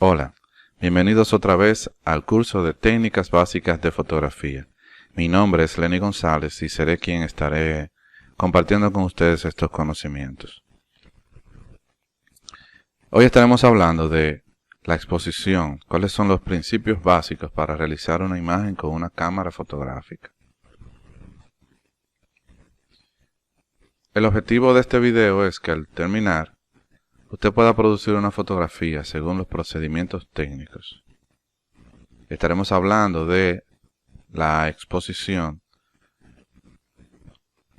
Hola, bienvenidos otra vez al curso de técnicas básicas de fotografía. Mi nombre es Lenny González y seré quien estaré compartiendo con ustedes estos conocimientos. Hoy estaremos hablando de la exposición, cuáles son los principios básicos para realizar una imagen con una cámara fotográfica. El objetivo de este video es que al terminar, usted pueda producir una fotografía según los procedimientos técnicos. Estaremos hablando de la exposición,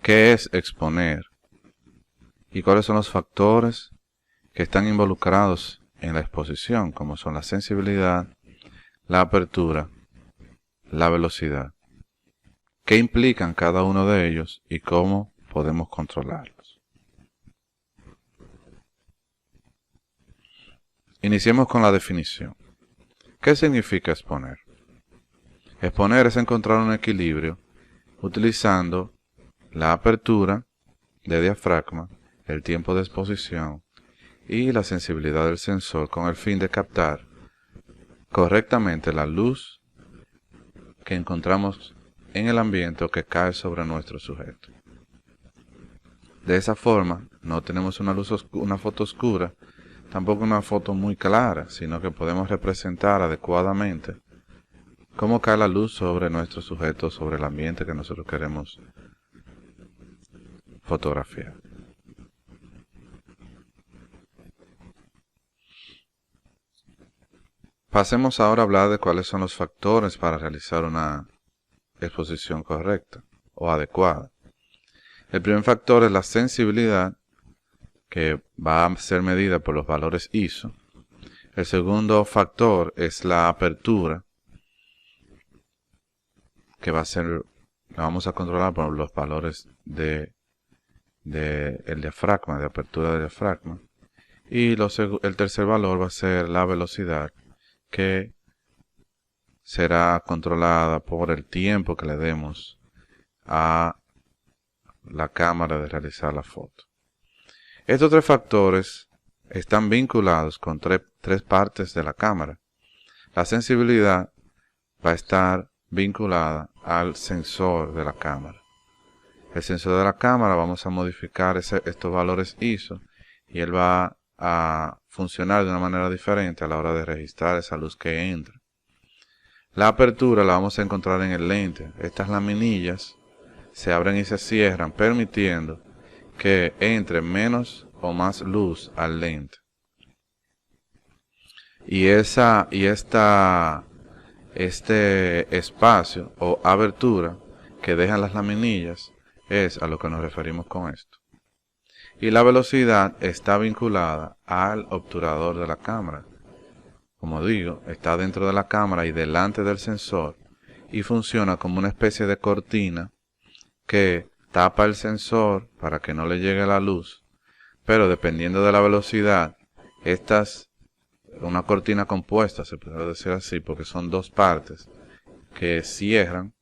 qué es exponer y cuáles son los factores que están involucrados en la exposición, como son la sensibilidad, la apertura, la velocidad, qué implican cada uno de ellos y cómo podemos controlarlos. Iniciemos con la definición. ¿Qué significa exponer? Exponer es encontrar un equilibrio utilizando la apertura de diafragma, el tiempo de exposición y la sensibilidad del sensor con el fin de captar correctamente la luz que encontramos en el ambiente o que cae sobre nuestro sujeto. De esa forma no tenemos una foto oscura, tampoco una foto muy clara, sino que podemos representar adecuadamente cómo cae la luz sobre nuestro sujeto, sobre el ambiente que nosotros queremos fotografiar. Pasemos ahora a hablar de cuáles son los factores para realizar una exposición correcta o adecuada. El primer factor es la sensibilidad, que va a ser medida por los valores ISO. El segundo factor es la apertura, que la vamos a controlar por los valores de el diafragma, de apertura del diafragma. Y el tercer valor va a ser la velocidad, que será controlada por el tiempo que le demos a la cámara de realizar la foto. Estos tres factores están vinculados con tres partes de la cámara. La sensibilidad va a estar vinculada al sensor de la cámara. El sensor de la cámara vamos a modificar estos valores ISO y él va a funcionar de una manera diferente a la hora de registrar esa luz que entra. La apertura la vamos a encontrar en el lente. Estas laminillas se abren y se cierran, permitiendo que entre menos o más luz al lente. Y este espacio o abertura que dejan las laminillas es a lo que nos referimos con esto. Y la velocidad está vinculada al obturador de la cámara. Como digo, está dentro de la cámara y delante del sensor y funciona como una especie de cortina que tapa el sensor para que no le llegue la luz, pero dependiendo de la velocidad, una cortina compuesta, se puede decir así, porque son dos partes que cierran,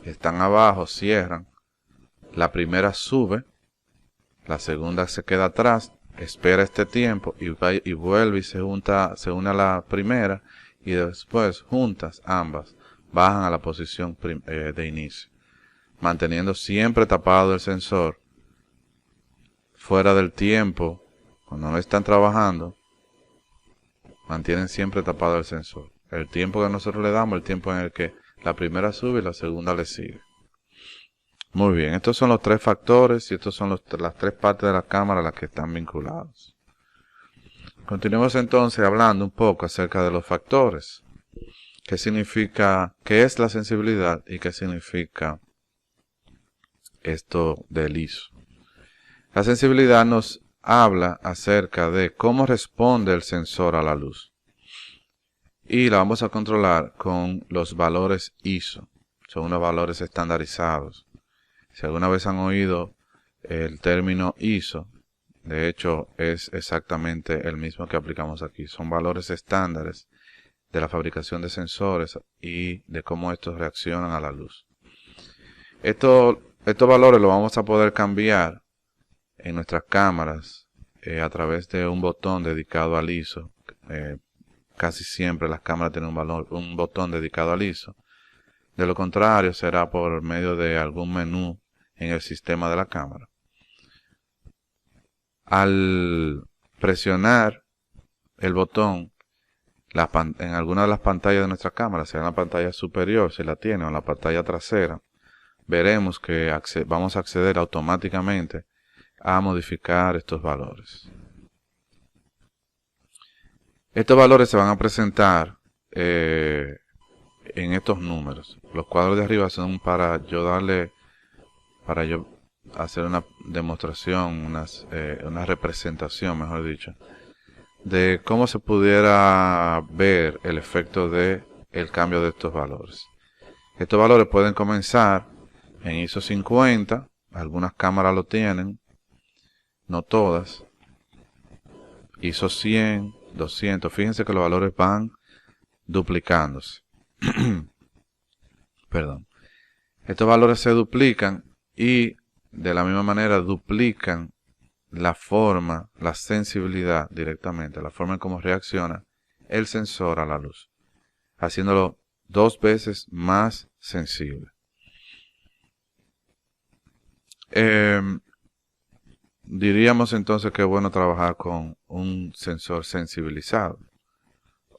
están abajo, cierran, la primera sube, la segunda se queda atrás, espera este tiempo y vuelve y se une a la primera y después juntas ambas bajan a la posición de inicio, manteniendo siempre tapado el sensor fuera del tiempo. Cuando no están trabajando, mantienen siempre tapado el sensor. El tiempo que nosotros le damos, el tiempo en el que la primera sube y la segunda le sigue. Muy bien, estos son los tres factores y estos son las tres partes de la cámara a las que están vinculados. Continuemos entonces hablando un poco acerca de los factores. ¿Qué es la sensibilidad y qué significa esto del ISO? La sensibilidad nos habla acerca de cómo responde el sensor a la luz. Y la vamos a controlar con los valores ISO. Son unos valores estandarizados. Si alguna vez han oído el término ISO, de hecho es exactamente el mismo que aplicamos aquí. Son valores estándares de la fabricación de sensores y de cómo estos reaccionan a la luz. Estos valores los vamos a poder cambiar en nuestras cámaras a través de un botón dedicado al ISO, casi siempre las cámaras tienen un botón dedicado al ISO. De lo contrario, será por medio de algún menú en el sistema de la cámara. Al presionar el botón en alguna de las pantallas de nuestra cámara, sea en la pantalla superior, si la tiene, o en la pantalla trasera, veremos que vamos a acceder automáticamente a modificar estos valores. Estos valores se van a presentar en estos números. Los cuadros de arriba son para yo hacer una demostración, una representación, mejor dicho, de cómo se pudiera ver el efecto de el cambio de estos valores. Estos valores pueden comenzar en ISO 50, algunas cámaras lo tienen, no todas. ISO 100, 200, fíjense que los valores van duplicándose. Perdón. Estos valores se duplican y de la misma manera duplican la forma, la sensibilidad directamente, la forma en cómo reacciona el sensor a la luz, haciéndolo 2 veces más sensible. Diríamos entonces que es bueno trabajar con un sensor sensibilizado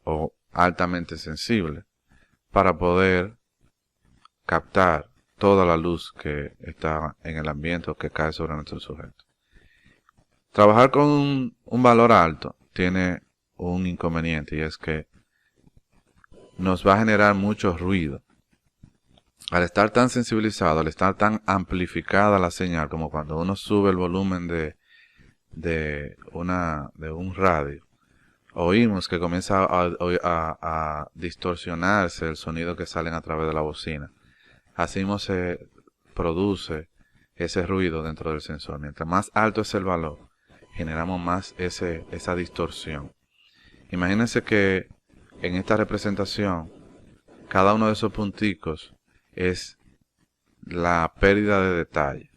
o altamente sensible para poder captar toda la luz que está en el ambiente o que cae sobre nuestro sujeto. Trabajar con un valor alto tiene un inconveniente, y es que nos va a generar mucho ruido. Al estar tan sensibilizado, al estar tan amplificada la señal, como cuando uno sube el volumen de un radio, oímos que comienza a distorsionarse el sonido que sale a través de la bocina. Así mismo se produce ese ruido dentro del sensor. Mientras más alto es el valor, generamos más esa distorsión. Imagínense que en esta representación, cada uno de esos punticos es la pérdida de detalle.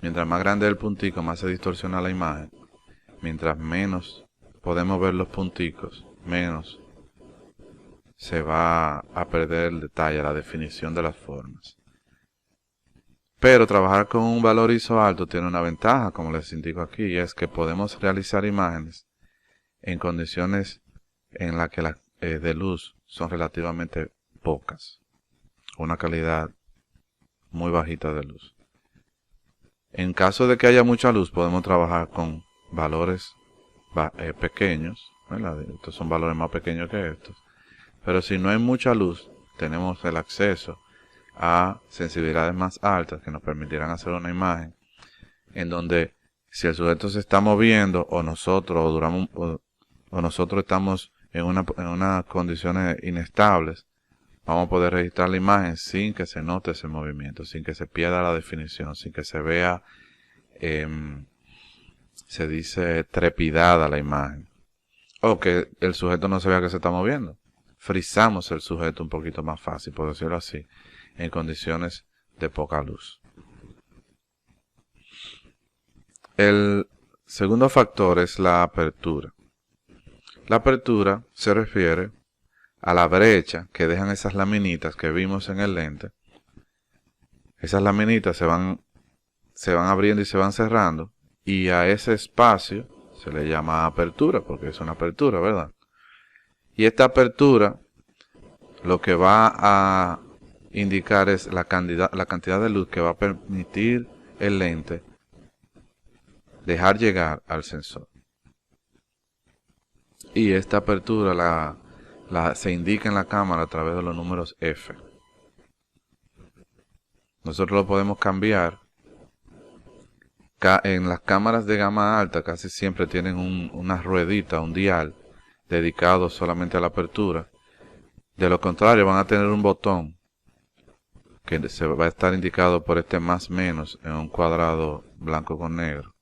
Mientras más grande es el puntico, más se distorsiona la imagen. Mientras menos podemos ver los punticos, menos se va a perder el detalle, la definición de las formas. Pero trabajar con un valor ISO alto tiene una ventaja, como les indico aquí, y es que podemos realizar imágenes en condiciones en las que las de luz son relativamente pocas, una calidad muy bajita de luz. En caso de que haya mucha luz, podemos trabajar con valores pequeños, ¿verdad? Estos son valores más pequeños que estos. Pero si no hay mucha luz, tenemos el acceso a sensibilidades más altas que nos permitirán hacer una imagen en donde si el sujeto se está moviendo o nosotros estamos en unas condiciones inestables, vamos a poder registrar la imagen sin que se note ese movimiento, sin que se pierda la definición, sin que se vea, se dice, trepidada la imagen, o que el sujeto no se vea que se está moviendo. Frizamos el sujeto un poquito más fácil, por decirlo así, en condiciones de poca luz. El segundo factor es la apertura. La apertura se refiere a la brecha que dejan esas laminitas que vimos en el lente. Esas laminitas se van abriendo y se van cerrando, y a ese espacio se le llama apertura, porque es una apertura, ¿verdad? Y esta apertura lo que va a indicar es la cantidad de luz que va a permitir el lente dejar llegar al sensor. Y esta apertura se indica en la cámara a través de los números F. Nosotros lo podemos cambiar. En las cámaras de gama alta casi siempre tienen una ruedita, un dial, dedicado solamente a la apertura. De lo contrario, van a tener un botón que se va a estar indicado por este más menos en un cuadrado blanco con negro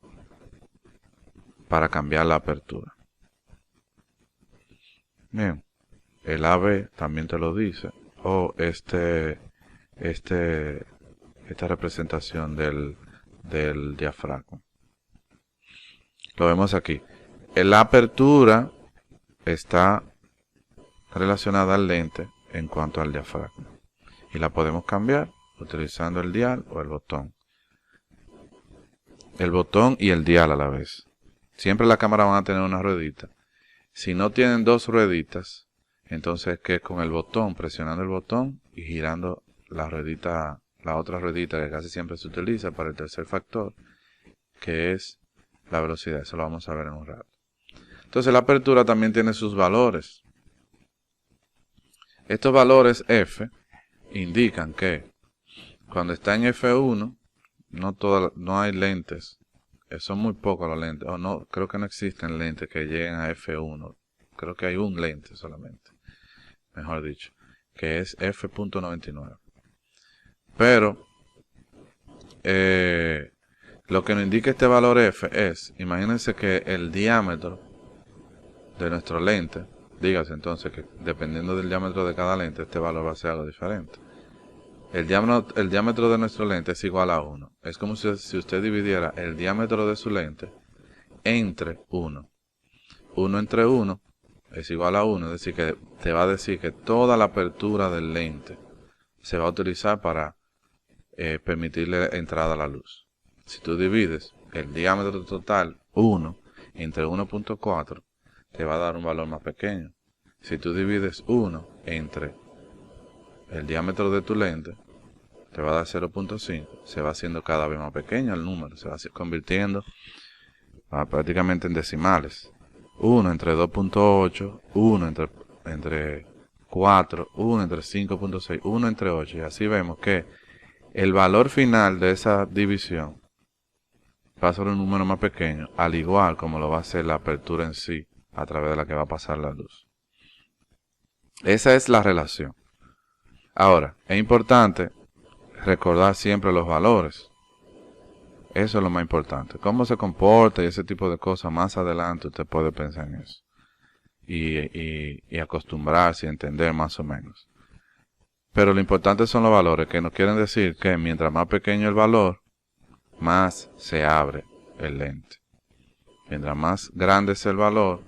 para cambiar la apertura. Bien, el AB también te lo dice, o esta representación del diafragma. Lo vemos aquí. La apertura está relacionada al lente en cuanto al diafragma. Y la podemos cambiar utilizando el dial o el botón. El botón y el dial a la vez. Siempre la cámara van a tener una ruedita. Si no tienen dos rueditas, entonces que con el botón, presionando el botón y girando la ruedita, la otra ruedita que casi siempre se utiliza para el tercer factor, que es la velocidad. Eso lo vamos a ver en un rato. Entonces la apertura también tiene sus valores. Estos valores F indican que cuando está en F1, no hay lentes. Son muy pocos los lentes. O no, creo que no existen lentes que lleguen a F1. Creo que hay un lente solamente. Mejor dicho. Que es F.99. Pero lo que nos indica este valor F es, imagínense que el diámetro de nuestro lente, dígase entonces que dependiendo del diámetro de cada lente, este valor va a ser algo diferente. El diámetro de nuestro lente es igual a 1. Es como si usted dividiera el diámetro de su lente entre 1. 1 entre 1 es igual a 1, es decir, que te va a decir que toda la apertura del lente se va a utilizar para permitirle entrada a la luz. Si tú divides el diámetro total 1 entre 1.4, te va a dar un valor más pequeño. Si tú divides 1 entre el diámetro de tu lente, te va a dar 0.5, se va haciendo cada vez más pequeño el número, se va convirtiendo prácticamente en decimales. 1 entre 2.8, 1 entre 4, 1 entre 5.6, 1 entre 8, y así vemos que el valor final de esa división va a ser un número más pequeño, al igual como lo va a ser la apertura en sí, a través de la que va a pasar la luz. Esa es la relación. Ahora, es importante recordar siempre los valores. Eso es lo más importante. Cómo se comporta y ese tipo de cosas, más adelante usted puede pensar en eso. Y acostumbrarse y entender más o menos. Pero lo importante son los valores, que nos quieren decir que mientras más pequeño el valor, más se abre el lente. Mientras más grande es el valor,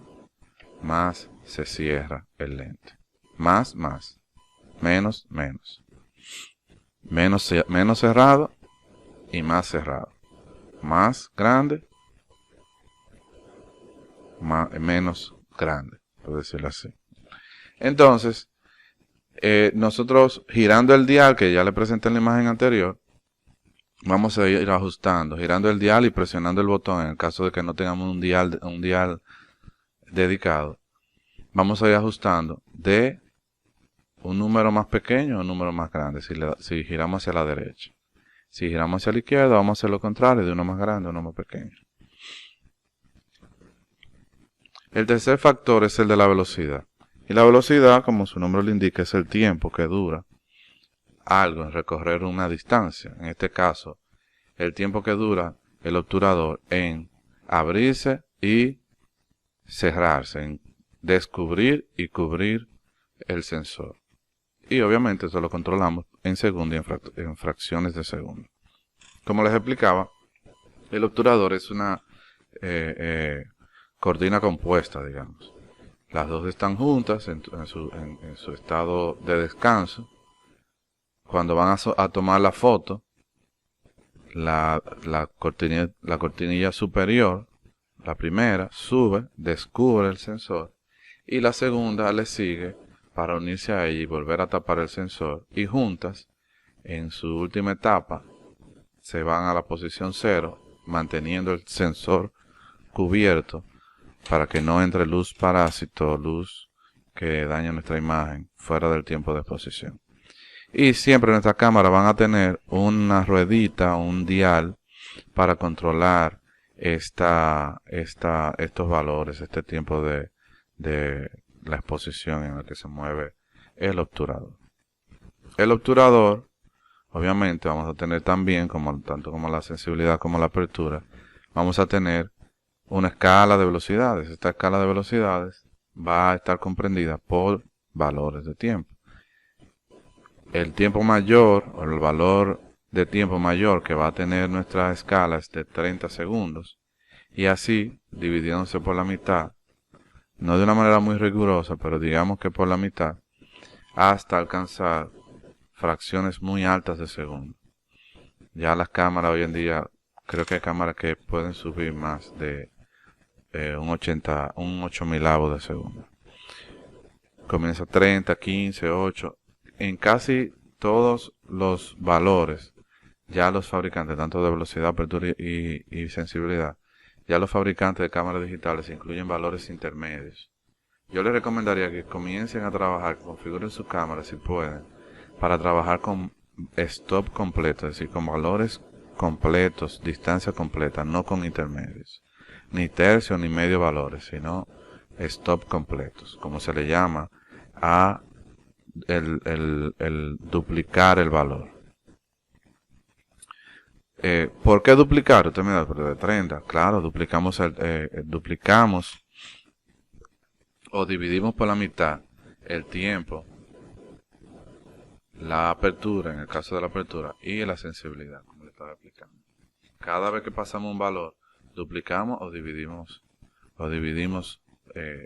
más se cierra el lente. Más. Menos. Menos cerrado y más cerrado. Más grande, menos grande, por decirlo así. Entonces, nosotros girando el dial, que ya le presenté en la imagen anterior, vamos a ir ajustando, girando el dial y presionando el botón en el caso de que no tengamos un dial dedicado. Vamos a ir ajustando de un número más pequeño a un número más grande si giramos hacia la derecha. Si giramos hacia la izquierda, vamos a hacer lo contrario, de uno más grande a uno más pequeño. El tercer factor es el de la velocidad. Y la velocidad, como su nombre lo indica, es el tiempo que dura algo en recorrer una distancia. En este caso, el tiempo que dura el obturador en abrirse y cerrarse, en descubrir y cubrir el sensor. Y obviamente eso lo controlamos en segundo y en fracciones de segundo. Como les explicaba, el obturador es una cortina compuesta, digamos. Las dos están juntas en su estado de descanso. Cuando van a tomar la foto, la cortinilla superior, la primera, sube, descubre el sensor, y la segunda le sigue para unirse a ella y volver a tapar el sensor, y juntas, en su última etapa, se van a la posición 0, manteniendo el sensor cubierto para que no entre luz parásito, luz que daña nuestra imagen fuera del tiempo de exposición. Y siempre nuestras cámaras van a tener una ruedita, un dial para controlar estos valores, este tiempo de la exposición en la que se mueve el obturador. El obturador, obviamente, vamos a tener también, tanto como la sensibilidad como la apertura, vamos a tener una escala de velocidades. Esta escala de velocidades va a estar comprendida por valores de tiempo. El tiempo mayor, o el valor de tiempo mayor que va a tener nuestra escala es de 30 segundos. Y así, dividiéndose por la mitad, no de una manera muy rigurosa, pero digamos que por la mitad, hasta alcanzar fracciones muy altas de segundo. Ya las cámaras hoy en día, creo que hay cámaras que pueden subir más de un 8.000avo de segundo. Comienza 30, 15, 8. En casi todos los valores, ya los fabricantes, tanto de velocidad, apertura y sensibilidad, ya los fabricantes de cámaras digitales incluyen valores intermedios. Yo les recomendaría que comiencen a trabajar, que configuren su cámara si pueden, para trabajar con stop completo, es decir, con valores completos, distancia completa, no con intermedios, ni tercio ni medio valores, sino stop completos, como se le llama a el duplicar el valor. ¿Por qué duplicar? Usted me da, pero de 30, claro, duplicamos o dividimos por la mitad el tiempo, la apertura, en el caso de la apertura, y la sensibilidad, como le estaba explicando. Cada vez que pasamos un valor, duplicamos o dividimos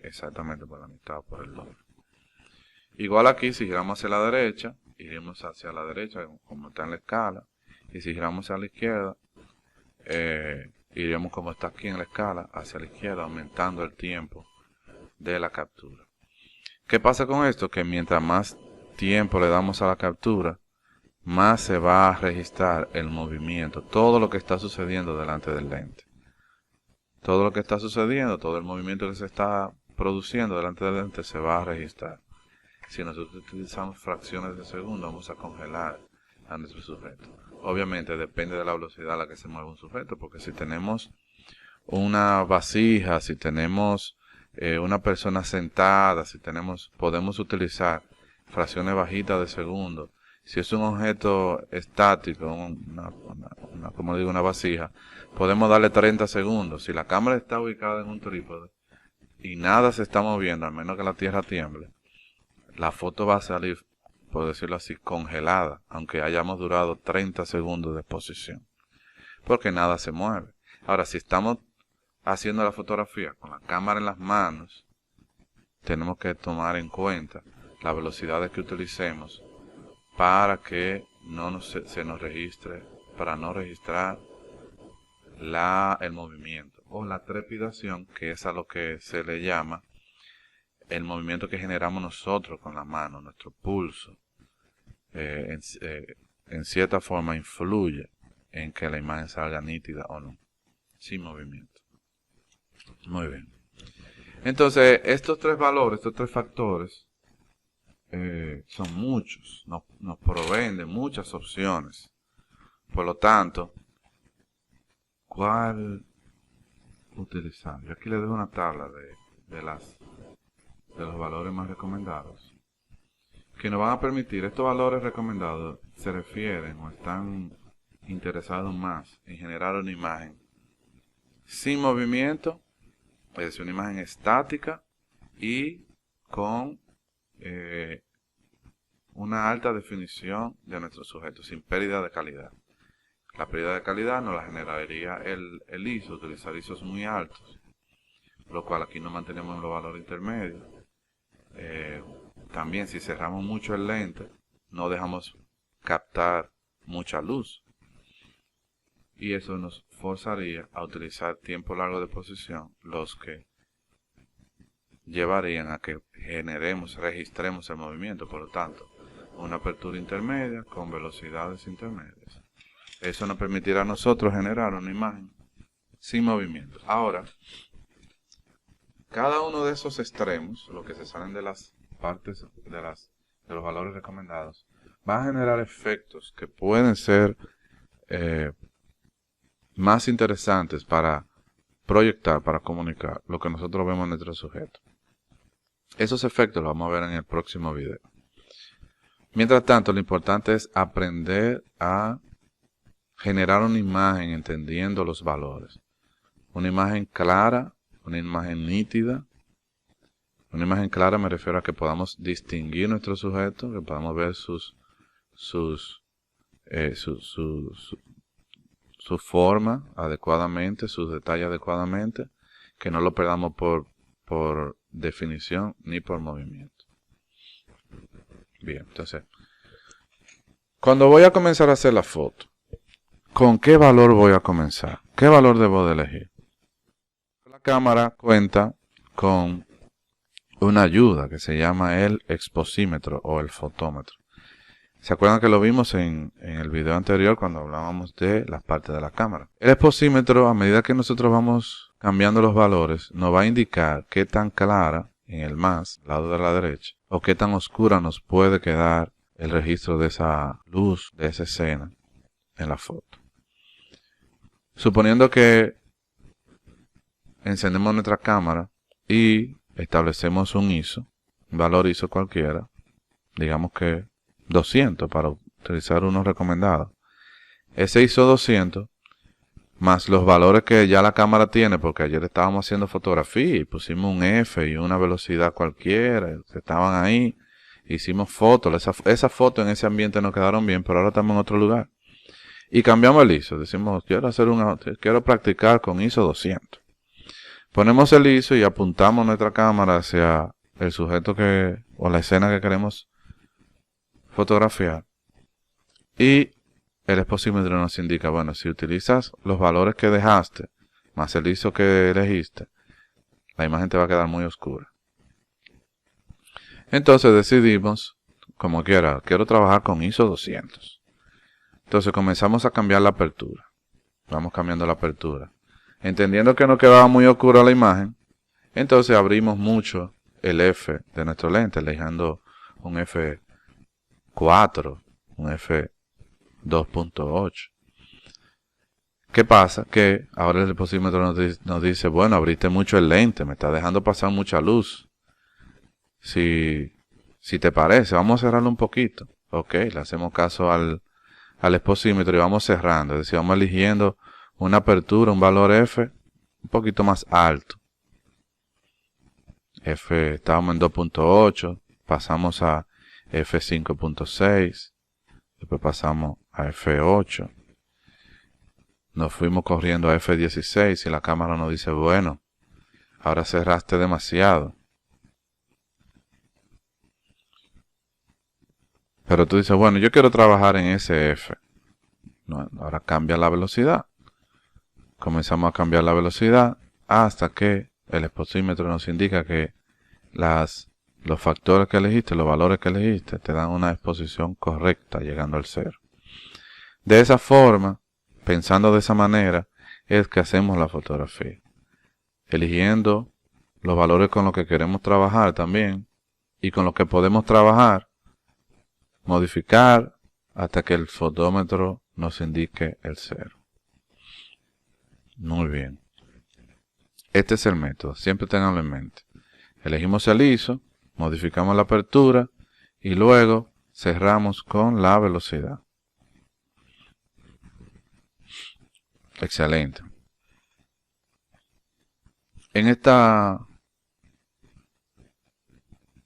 exactamente por la mitad o por el doble. Igual aquí, si giramos hacia la derecha, iremos hacia la derecha, como está en la escala, y si giramos hacia la izquierda, iremos como está aquí en la escala, hacia la izquierda, aumentando el tiempo de la captura. ¿Qué pasa con esto? Que mientras más tiempo le damos a la captura, más se va a registrar el movimiento, todo lo que está sucediendo delante del lente. Todo lo que está sucediendo, todo el movimiento que se está produciendo delante del lente se va a registrar. Si nosotros utilizamos fracciones de segundo, vamos a congelar a nuestro sujeto. Obviamente depende de la velocidad a la que se mueve un sujeto, porque si tenemos una vasija, si tenemos una persona sentada, podemos utilizar fracciones bajitas de segundo. Si es un objeto estático, como digo, una vasija, podemos darle 30 segundos. Si la cámara está ubicada en un trípode y nada se está moviendo, al menos que la tierra tiemble, la foto va a salir, por decirlo así, congelada, aunque hayamos durado 30 segundos de exposición, porque nada se mueve. Ahora, si estamos haciendo la fotografía con la cámara en las manos, tenemos que tomar en cuenta las velocidades que utilicemos para que se nos registre, para no registrar el movimiento o la trepidación, que es a lo que se le llama el movimiento que generamos nosotros con la mano, nuestro pulso. En cierta forma influye en que la imagen salga nítida o no, sin movimiento. Muy bien. Entonces, estos tres valores, estos tres factores, son muchos, nos proveen de muchas opciones. Por lo tanto, ¿cuál utilizar? Yo aquí les dejo una tabla de los valores más recomendados, que nos van a permitir, estos valores recomendados se refieren o están interesados más en generar una imagen sin movimiento, es decir, una imagen estática y con una alta definición de nuestro sujeto, sin pérdida de calidad. La pérdida de calidad nos la generaría el ISO, utilizar ISOs muy altos, lo cual aquí no mantenemos en los valores intermedios. También si cerramos mucho el lente, no dejamos captar mucha luz, y eso nos forzaría a utilizar tiempo largo de exposición, los que llevarían a que registremos el movimiento. Por lo tanto, una apertura intermedia con velocidades intermedias. Eso nos permitirá a nosotros generar una imagen sin movimiento. Ahora, cada uno de esos extremos, lo que se salen de las partes de los valores recomendados, va a generar efectos que pueden ser más interesantes para proyectar, para comunicar lo que nosotros vemos en nuestro sujeto. Esos efectos los vamos a ver en el próximo video. Mientras tanto, lo importante es aprender a generar una imagen entendiendo los valores. Una imagen clara, una imagen nítida. Una imagen clara me refiero a que podamos distinguir nuestro sujeto, que podamos ver su forma adecuadamente, sus detalles adecuadamente, que no lo perdamos por definición ni por movimiento. Bien, entonces, cuando voy a comenzar a hacer la foto, ¿con qué valor voy a comenzar? ¿Qué valor debo de elegir? La cámara cuenta con una ayuda que se llama el exposímetro o el fotómetro. ¿Se acuerdan que lo vimos en el video anterior cuando hablábamos de las partes de la cámara? El exposímetro, a medida que nosotros vamos cambiando los valores, nos va a indicar qué tan clara en el más, lado de la derecha, o qué tan oscura nos puede quedar el registro de esa luz, de esa escena en la foto. Suponiendo que encendemos nuestra cámara y establecemos un ISO, un valor ISO cualquiera, digamos que 200 para utilizar uno recomendado. Ese ISO 200 más los valores que ya la cámara tiene, porque ayer estábamos haciendo fotografía y pusimos un F y una velocidad cualquiera, estaban ahí, hicimos fotos, esas fotos en ese ambiente nos quedaron bien, pero ahora estamos en otro lugar. Y cambiamos el ISO, decimos, quiero practicar con ISO 200. Ponemos el ISO y apuntamos nuestra cámara hacia el sujeto o la escena que queremos fotografiar. Y el exposímetro nos indica, bueno, si utilizas los valores que dejaste, más el ISO que elegiste, la imagen te va a quedar muy oscura. Entonces decidimos, como quiero trabajar con ISO 200. Entonces comenzamos a cambiar la apertura. Vamos cambiando la apertura. Entendiendo que nos quedaba muy oscura la imagen, entonces abrimos mucho el F de nuestro lente, eligiendo un F4, un F2.8. ¿Qué pasa? Que ahora el exposímetro nos dice, bueno, abriste mucho el lente, me está dejando pasar mucha luz. Si te parece, vamos a cerrarlo un poquito. Ok, le hacemos caso al exposímetro y vamos cerrando. Es decir, vamos eligiendo una apertura, un valor F un poquito más alto. Estábamos en 2.8, pasamos a F5.6, después pasamos a F8, nos fuimos corriendo a F16 y la cámara nos dice, bueno, ahora cerraste demasiado. Pero tú dices, bueno, yo quiero trabajar en ese F. No, ahora cambia la velocidad. Comenzamos a cambiar la velocidad hasta que el exposímetro nos indica que los factores que elegiste, los valores que elegiste, te dan una exposición correcta llegando al cero. De esa forma, pensando de esa manera, es que hacemos la fotografía. Eligiendo los valores con los que queremos trabajar también y con los que podemos trabajar, modificar hasta que el fotómetro nos indique el cero. Muy bien. Este es el método, siempre tenganlo en mente. Elegimos el ISO, modificamos la apertura y luego cerramos con la velocidad. Excelente. En esta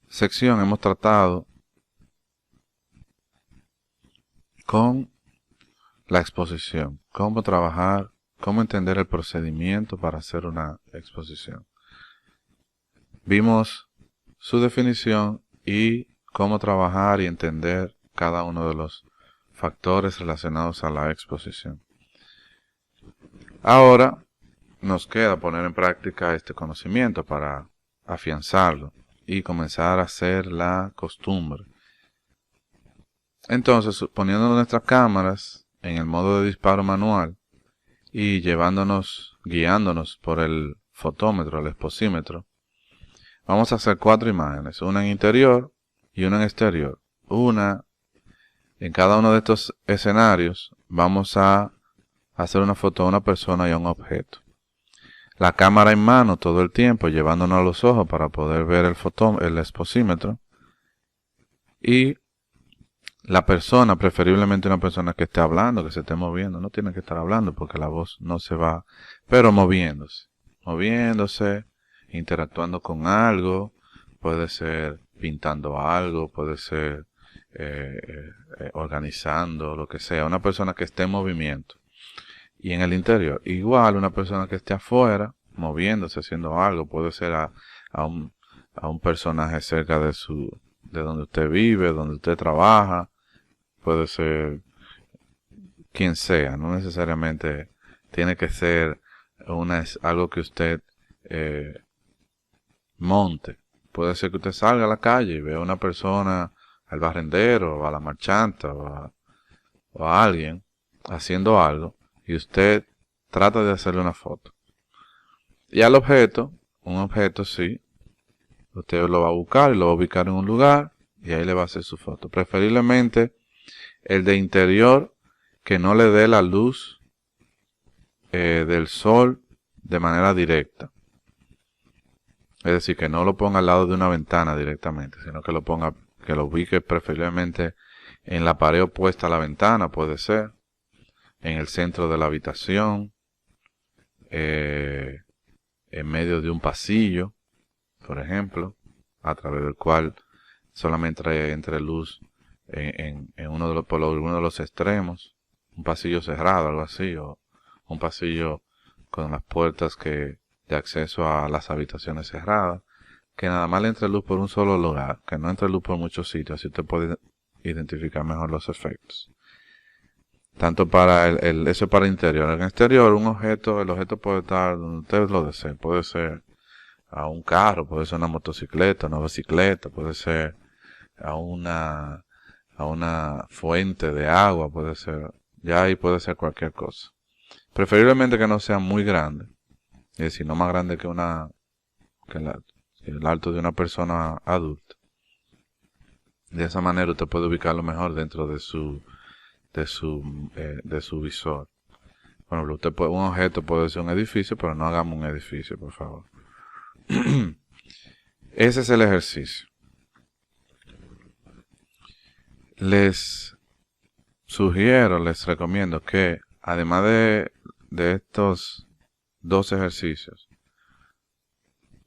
sección hemos tratado con la exposición, cómo trabajar, cómo entender el procedimiento para hacer una exposición. Vimos su definición y cómo trabajar y entender cada uno de los factores relacionados a la exposición. Ahora nos queda poner en práctica este conocimiento para afianzarlo y comenzar a hacer la costumbre. Entonces, poniendo nuestras cámaras en el modo de disparo manual y guiándonos por el fotómetro, el exposímetro, vamos a hacer 4 imágenes, una en interior y una en exterior. En cada uno de estos escenarios vamos a hacer una foto a una persona y a un objeto. La cámara en mano todo el tiempo, llevándonos a los ojos para poder ver el exposímetro. Y la persona, preferiblemente una persona que esté hablando, que se esté moviendo. No tiene que estar hablando porque la voz no se va, pero moviéndose, interactuando con algo. Puede ser pintando algo, puede ser organizando, lo que sea. Una persona que esté en movimiento. Y en el interior, igual una persona que esté afuera, moviéndose, haciendo algo, puede ser a un personaje cerca de donde usted vive, donde usted trabaja. Puede ser quien sea, no necesariamente tiene que ser algo que usted eh, monte. Puede ser que usted salga a la calle y vea a una persona, al barrendero, o a la marchanta, o a alguien haciendo algo, y usted trata de hacerle una foto. Y al objeto, un objeto sí, usted lo va a buscar y lo va a ubicar en un lugar, y ahí le va a hacer su foto. Preferiblemente el de interior, que no le dé la luz del sol de manera directa. Es decir, que no lo ponga al lado de una ventana directamente, sino que que lo ubique preferiblemente en la pared opuesta a la ventana, puede ser, en el centro de la habitación, en medio de un pasillo, por ejemplo, a través del cual solamente entre luz en por uno de los extremos, un pasillo cerrado, algo así, o un pasillo con las puertas de acceso a las habitaciones cerradas, que nada más le entre luz por un solo lugar, que no entre luz por muchos sitios, así usted puede identificar mejor los efectos. Tanto para eso es para interior. En exterior, el objeto puede estar donde usted lo desee, puede ser a un carro, puede ser una motocicleta, una bicicleta, puede ser a una fuente de agua, puede ser, ya ahí puede ser cualquier cosa. Preferiblemente que no sea muy grande, es decir, no más grande que el alto de una persona adulta. De esa manera usted puede ubicarlo mejor dentro de su visor. Bueno, un objeto puede ser un edificio, pero no hagamos un edificio, por favor. Ese es el ejercicio. Les recomiendo que además de estos dos ejercicios,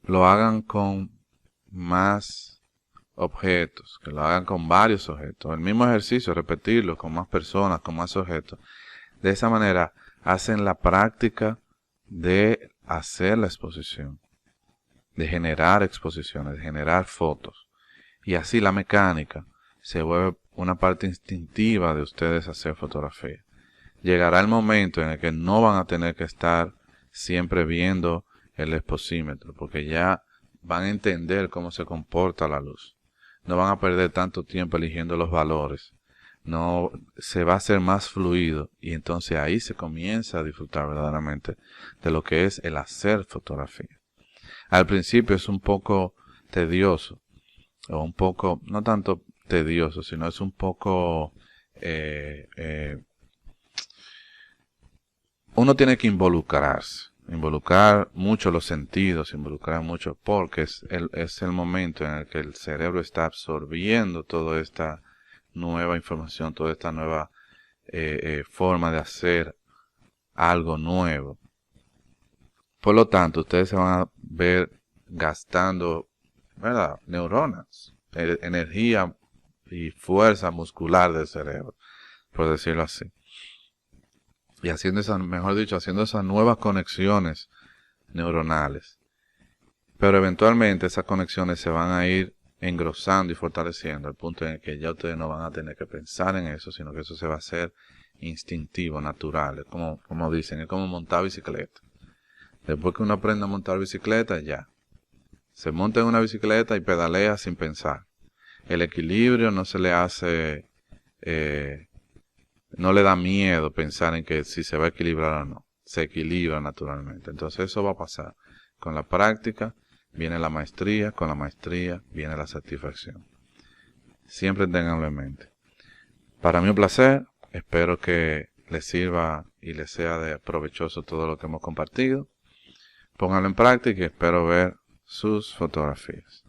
lo hagan con más objetos, que lo hagan con varios objetos. El mismo ejercicio, repetirlo con más personas, con más objetos. De esa manera hacen la práctica de hacer la exposición, de generar exposiciones, de generar fotos. Y así la mecánica se vuelve una parte instintiva de ustedes hacer fotografía. Llegará el momento en el que no van a tener que estar siempre viendo el exposímetro, porque ya van a entender cómo se comporta la luz. No van a perder tanto tiempo eligiendo los valores. No, se va a hacer más fluido y entonces ahí se comienza a disfrutar verdaderamente de lo que es el hacer fotografía. Al principio es un poco tedioso, o un poco, no tanto tedioso, sino es un poco uno tiene que involucrar mucho los sentidos, involucrar mucho, porque es el momento en el que el cerebro está absorbiendo toda esta nueva información, toda esta nueva forma de hacer algo nuevo. Por lo tanto, ustedes se van a ver gastando, ¿verdad?, neuronas, energía y fuerza muscular del cerebro, por decirlo así. Y haciendo haciendo esas nuevas conexiones neuronales. Pero eventualmente esas conexiones se van a ir engrosando y fortaleciendo al punto en el que ya ustedes no van a tener que pensar en eso, sino que eso se va a hacer instintivo, natural. Es como dicen, es como montar bicicleta. Después que uno aprende a montar bicicleta, ya. Se monta en una bicicleta y pedalea sin pensar. El equilibrio no se le hace... no le da miedo pensar en que si se va a equilibrar o no. Se equilibra naturalmente. Entonces eso va a pasar. Con la práctica viene la maestría, con la maestría viene la satisfacción. Siempre tenganlo en mente. Para mí un placer. Espero que les sirva y les sea de provechoso todo lo que hemos compartido. Pónganlo en práctica y espero ver sus fotografías.